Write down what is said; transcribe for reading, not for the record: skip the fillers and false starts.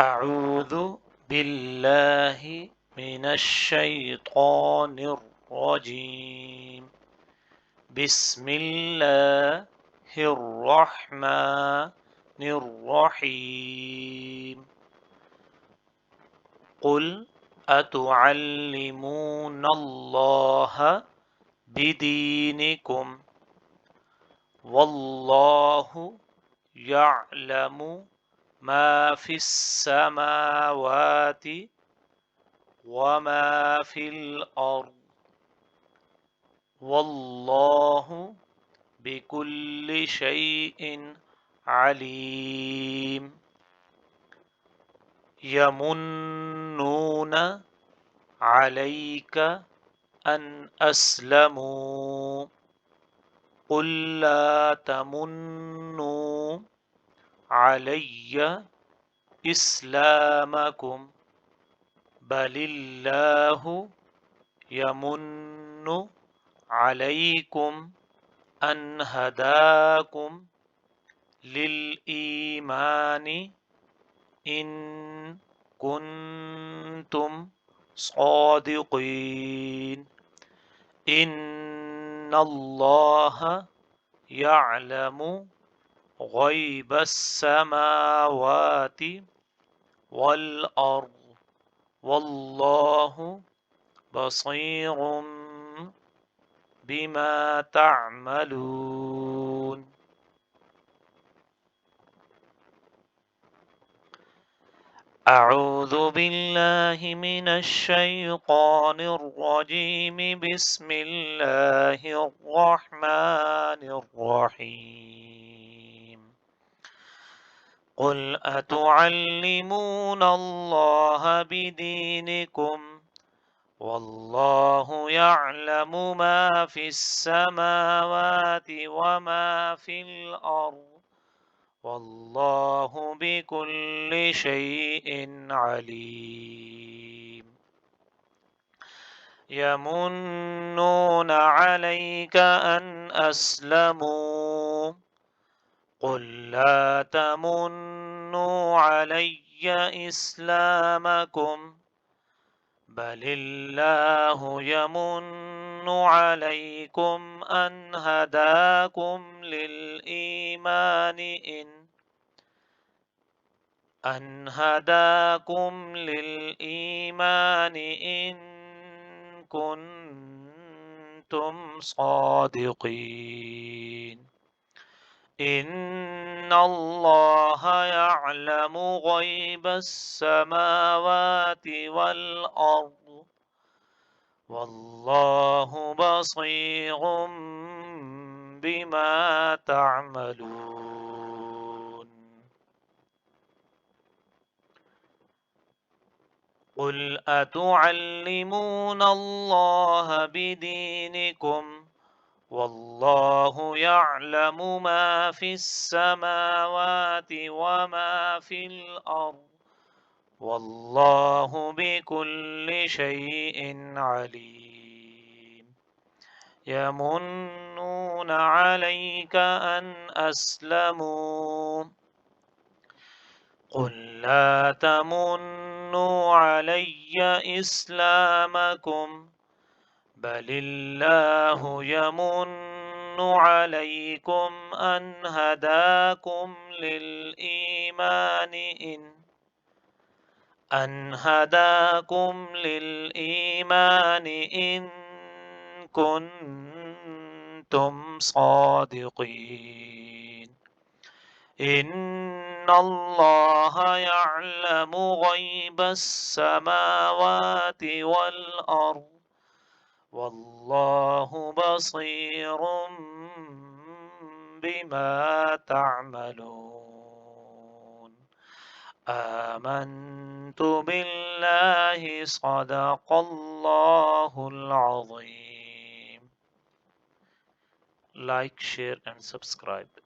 أعوذ بالله من الشيطان الرجيم. بسم الله الرحمن الرحيم. قل أتعلمون الله بدينكم والله يعلم ما في السماوات وما في الأرض والله بكل شيء عليم. يمنون عليك أن أسلموا قل لا تمنوا علي إسلامكم بل الله يمن عليكم أن هداكم للإيمان إن كنتم صادقين. إن الله يعلم غيب السماوات والأرض والله بصير بما تعملون. أعوذ بالله من الشيطان الرجيم. بسم الله الرحمن الرحيم. قل أتعلمون الله بدينكم والله يعلم ما في السماوات وما في الأرض والله بكل شيء عليم. يمنون عليك أن أسلموا قل لا تمنوا علي إسلامكم بل الله يمن عليكم أن هداكم للإيمان إن كنتم صادقين. إن الله يعلم غيب السماوات والأرض والله بصير بما تعملون. قل أتعلمون الله بدينكم والله يعلم ما في السماوات وما في الأرض والله بكل شيء عليم. يمنون عليك أن أسلموا قل لا تمنوا علي إسلامكم بل الله يمن عليكم أن هداكم للإيمان إن كنتم صادقين. إن الله يعلم غيب السماوات والأرض والله بصير بما تعملون. آمنت بالله صدق الله العظيم. Like, share and subscribe.